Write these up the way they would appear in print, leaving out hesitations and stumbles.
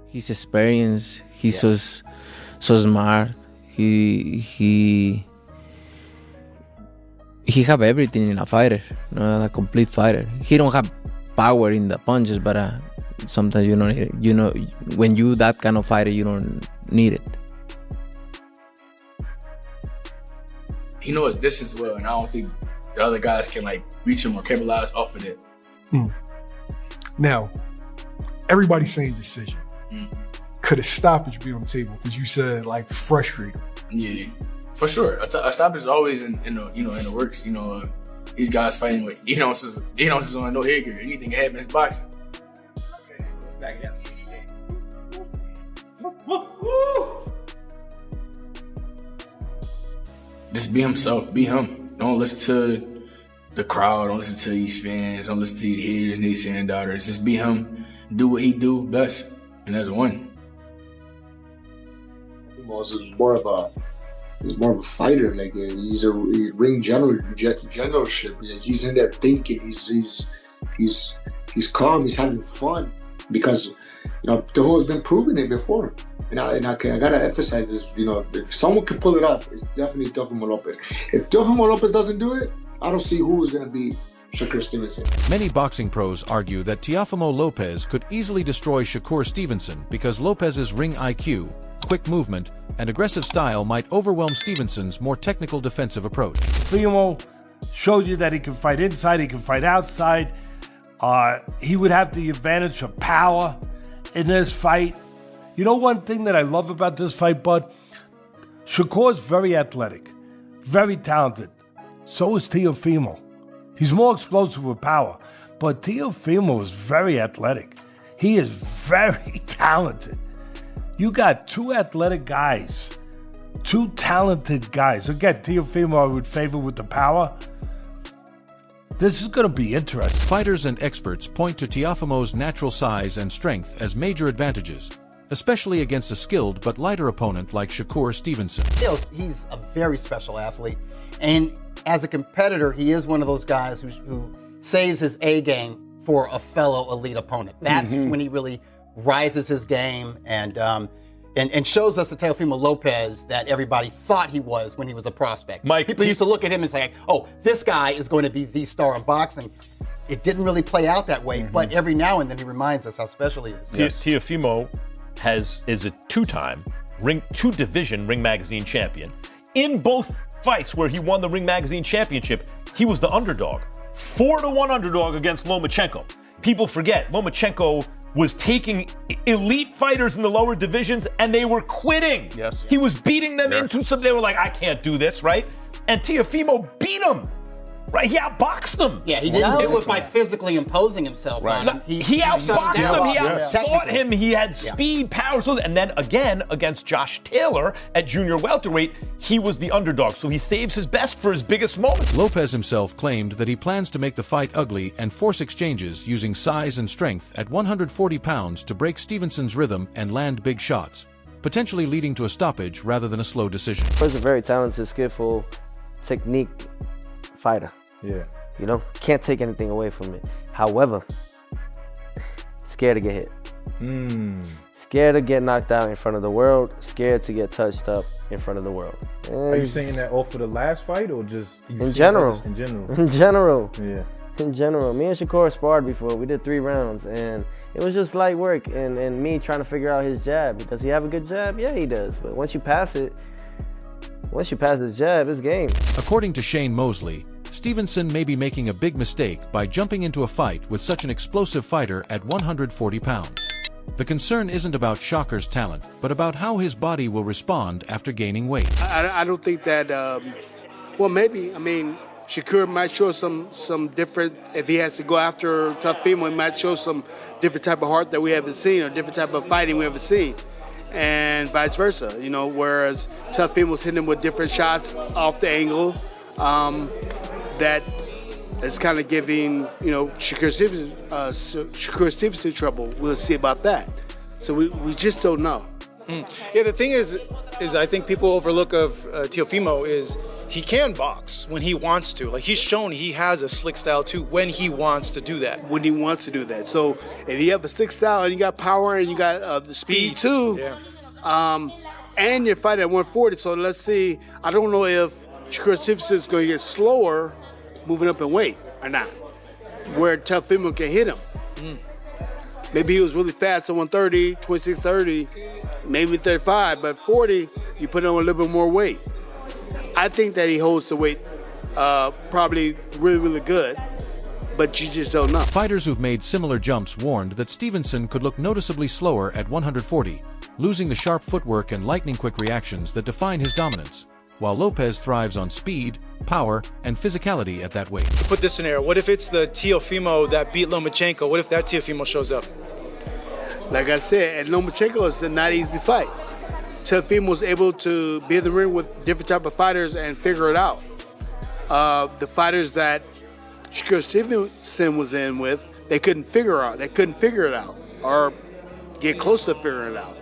His experience. He's so smart. He have everything in a fighter, a complete fighter. He don't have power in the punches, but sometimes you don't need it. You know, when you that kind of fighter, you don't need it. He knows distance well, and I don't think the other guys can like reach him or capitalize off of it. Now, everybody's saying decision. Could a stoppage be on the table? Because you said like frustrated. Yeah, for sure. A stoppage is always in the works. These guys fighting with 8 ounces on no head gear. Anything can happen in boxing. Just be himself. Be him. Don't listen to the crowd. Don't listen to these fans. Don't listen to these haters, naysaying doubters. Just be him. Do what he do best, and that's one. He's more of a fighter. Like he's a ring generalship. He's in there thinking. He's calm. He's having fun because Teofimo's been proving it before. And I gotta emphasize this. If someone can pull it off, it's definitely Teofimo Lopez. If Teofimo Lopez doesn't do it, I don't see who is gonna be Shakur Stevenson. Many boxing pros argue that Teofimo Lopez could easily destroy Shakur Stevenson because Lopez's ring IQ, quick movement, and aggressive style might overwhelm Stevenson's more technical defensive approach. Teofimo showed you that he can fight inside, he can fight outside. He would have the advantage of power in this fight. You know one thing that I love about this fight, Bud? Shakur's very athletic, very talented. So is Teofimo. He's more explosive with power, but Teofimo is very athletic. He is very talented. You got two athletic guys, two talented guys. Again, Teofimo I would favor with the power. This is going to be interesting. Fighters and experts point to Teofimo's natural size and strength as major advantages, especially against a skilled but lighter opponent like Shakur Stevenson. He's a very special athlete, and as a competitor, he is one of those guys who saves his A game for a fellow elite opponent. That's when he really rises his game and shows us the Teofimo Lopez that everybody thought he was when he was a prospect. People used to look at him and say, oh, this guy is going to be the star in boxing. It didn't really play out that way, but every now and then he reminds us how special he is. Teofimo is a two-division Ring Magazine champion. In both fights where he won the Ring Magazine championship, he was the underdog. 4-1 underdog against Lomachenko. People forget, Lomachenko was taking elite fighters in the lower divisions and they were quitting. Yes. He was beating them into something. They were like, I can't do this, right? And Teofimo beat him. Right, he outboxed him. Yeah, he didn't do it by physically imposing himself on him. He outboxed him, he outfought him, he had speed, power, and then again, against Josh Taylor at junior welterweight, he was the underdog, so he saves his best for his biggest moment. Lopez himself claimed that he plans to make the fight ugly and force exchanges using size and strength at 140 pounds to break Stevenson's rhythm and land big shots, potentially leading to a stoppage rather than a slow decision. He's a very talented, skillful, technique fighter. Yeah. Can't take anything away from it. However, scared to get hit. Scared to get knocked out in front of the world. Scared to get touched up in front of the world. Are you saying that off of the last fight or just in general? In general. In general. Yeah. In general. Me and Shakur sparred before. We did 3 rounds, and it was just light work. And me trying to figure out his jab. Does he have a good jab? Yeah, he does. But once you pass his jab, it's game. According to Shane Mosley, Stevenson may be making a big mistake by jumping into a fight with such an explosive fighter at 140 pounds. The concern isn't about Shakur's talent, but about how his body will respond after gaining weight. I don't think that, maybe. I mean, Shakur might show some different, if he has to go after Teofimo, he might show some different type of heart that we haven't seen or different type of fighting we haven't seen. And vice versa, whereas Teofimo's hitting him with different shots off the angle, that is kind of giving, Shakur Stevenson trouble. We'll see about that. So we just don't know. Yeah, the thing is I think people overlook of Teofimo is he can box when he wants to. Like, he's shown he has a slick style too when he wants to do that. When he wants to do that. So if you have a slick style and you got power and you got the speed too, and you're fighting at 140. So let's see. I don't know if Shakur Stevenson is going to get slower moving up in weight or not, where Teofimo can hit him. Maybe he was really fast at 130, 26-30, maybe 35, but 40, you put on a little bit more weight. I think that he holds the weight probably really, really good, but you just don't know. Fighters who've made similar jumps warned that Stevenson could look noticeably slower at 140, losing the sharp footwork and lightning-quick reactions that define his dominance, while Lopez thrives on speed, power, and physicality at that weight. Put this scenario, what if it's the Teofimo that beat Lomachenko? What if that Teofimo shows up? Like I said, and Lomachenko is a not easy fight. Teofimo was able to be in the ring with different type of fighters and figure it out. The fighters that Shakur Stevenson was in with, they couldn't figure it out or get close to figuring it out.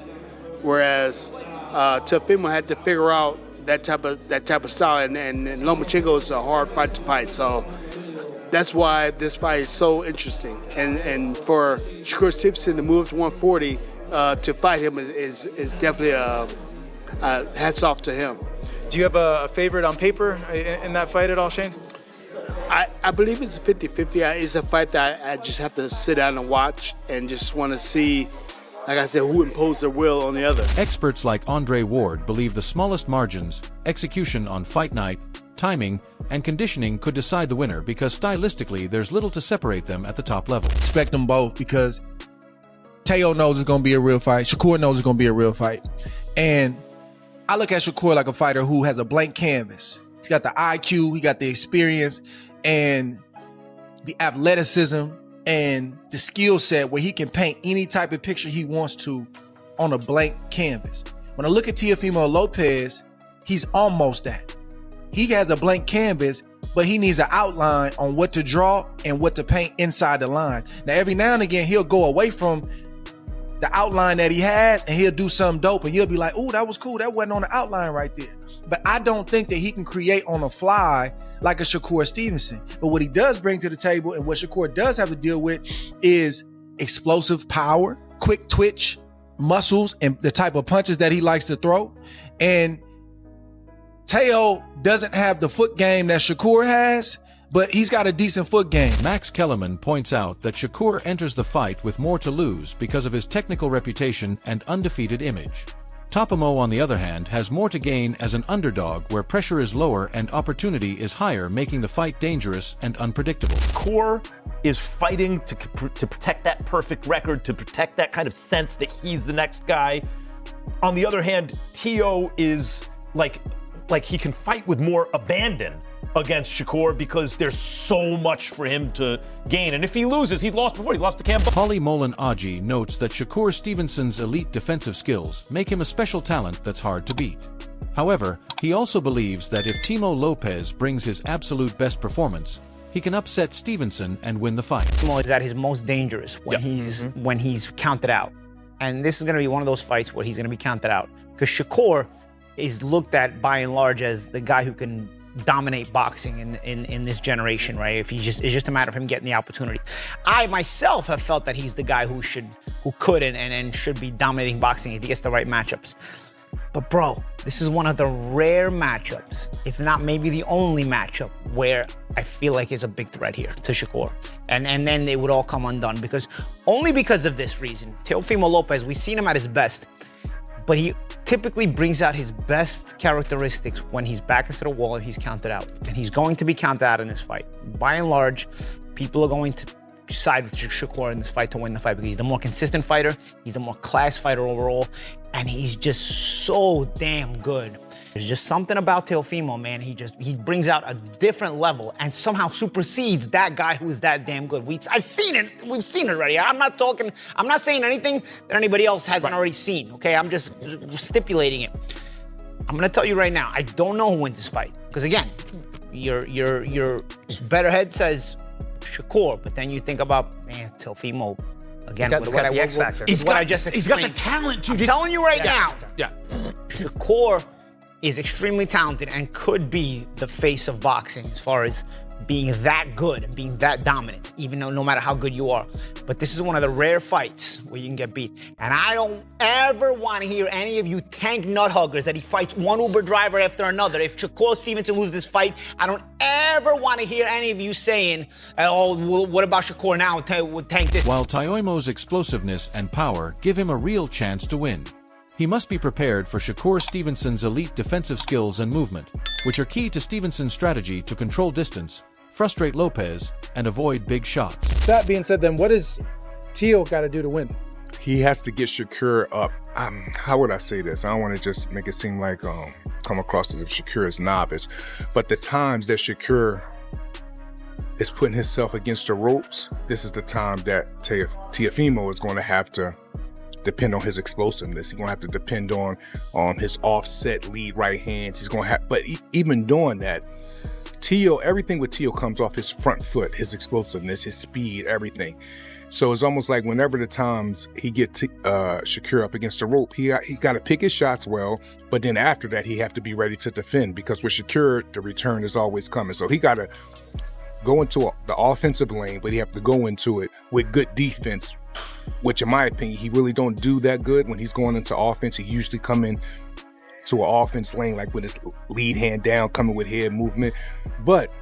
Whereas Teofimo had to figure out that type of style, and Lomachenko is a hard fight to fight. So that's why this fight is so interesting. And for Shakur Stevenson to move to 140 to fight him is definitely a hats off to him. Do you have a favorite on paper in that fight at all, Shane? I believe it's 50-50. It's a fight that I just have to sit down and watch and just want to see, like I said, who imposed their will on the other. Experts like Andre Ward believe the smallest margins, execution on fight night, timing, and conditioning could decide the winner because stylistically there's little to separate them at the top level. Expect them both because Teo knows it's going to be a real fight. Shakur knows it's going to be a real fight. And I look at Shakur like a fighter who has a blank canvas. He's got the IQ, he got the experience, and the athleticism, and the skill set where he can paint any type of picture he wants to on a blank canvas. When I look at Teofimo Lopez, he's almost that. He has a blank canvas, but he needs an outline on what to draw and what to paint inside the line. Now, every now and again, he'll go away from the outline that he has and he'll do something dope and you'll be like, oh, that was cool. That wasn't on the outline right there. But I don't think that he can create on the fly like a Shakur Stevenson. But what he does bring to the table and what Shakur does have to deal with is explosive power, quick twitch, muscles, and the type of punches that he likes to throw. And Teo doesn't have the foot game that Shakur has, but he's got a decent foot game. Max Kellerman points out that Shakur enters the fight with more to lose because of his technical reputation and undefeated image. Teofimo, on the other hand, has more to gain as an underdog where pressure is lower and opportunity is higher, making the fight dangerous and unpredictable. Shakur is fighting to protect that perfect record, to protect that kind of sense that he's the next guy. On the other hand, Teo is like he can fight with more abandon against Shakur because there's so much for him to gain. And if he loses, he's lost before. He lost to Campbell. Holly Molan Aji notes that Shakur Stevenson's elite defensive skills make him a special talent that's hard to beat. However, he also believes that if Teofimo Lopez brings his absolute best performance, he can upset Stevenson and win the fight. Teofimo is at his most dangerous when he's counted out. And this is going to be one of those fights where he's going to be counted out. Because Shakur is looked at by and large as the guy who can dominate boxing in this generation, right? It's just a matter of him getting the opportunity. I myself have felt that he's the guy who could and should be dominating boxing if he gets the right matchups. But bro, this is one of the rare matchups, if not maybe the only matchup, where I feel like it's a big threat here to Shakur. And then they would all come undone only because of this reason. Teofimo Lopez, we've seen him at his best, but he typically brings out his best characteristics when he's back against the wall and he's counted out. And he's going to be counted out in this fight. By and large, people are going to side with Shakur in this fight to win the fight because he's the more consistent fighter, he's the more class fighter overall, and he's just so damn good. There's just something about Teofimo, man. He brings out a different level and somehow supersedes that guy who is that damn good. I've seen it. We've seen it already. I'm not saying anything that anybody else hasn't already seen, okay? I'm just stipulating it. I'm gonna tell you right now, I don't know who wins this fight. Because again, your better head says Shakur, but then you think about, man, Teofimo. Again, he's got the X factor. What I just explained. He's got the talent to I'm telling you right now. Yeah. Shakur is extremely talented and could be the face of boxing as far as being that good and being that dominant, even though no matter how good you are. But this is one of the rare fights where you can get beat. And I don't ever want to hear any of you tank nut huggers that he fights one Uber driver after another. If Shakur Stevenson loses this fight, I don't ever want to hear any of you saying, oh, well, what about Shakur now? We'll tank this. While Teofimo's explosiveness and power give him a real chance to win, he must be prepared for Shakur Stevenson's elite defensive skills and movement, which are key to Stevenson's strategy to control distance, frustrate Lopez, and avoid big shots. That being said, then what does Teo got to do to win? He has to get Shakur up. How would I say this? I don't want to just make it seem like come across as if Shakur is novice, but the times that Shakur is putting himself against the ropes, this is the time that Teofimo is going to have to depend on his explosiveness. He's going to have to depend on his offset lead right hands. He's going to have, but even doing that, everything with Teo comes off his front foot, his explosiveness, his speed, everything. So it's almost like whenever the times he gets Shakur up against the rope, he got to pick his shots well, but then after that, he have to be ready to defend, because with Shakur, the return is always coming. So he got to go into the offensive lane, but he have to go into it with good defense, which in my opinion, he really don't do that good when he's going into offense. He usually come in to an offense lane like with his lead hand down, coming with head movement. But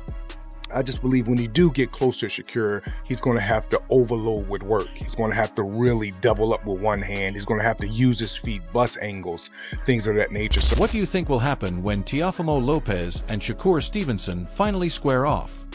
I just believe when you do get closer to Shakur, he's going to have to overload with work. He's going to have to really double up with one hand. He's going to have to use his feet, bust angles, things of that nature. So what do you think will happen when Teofimo Lopez and Shakur Stevenson finally square off?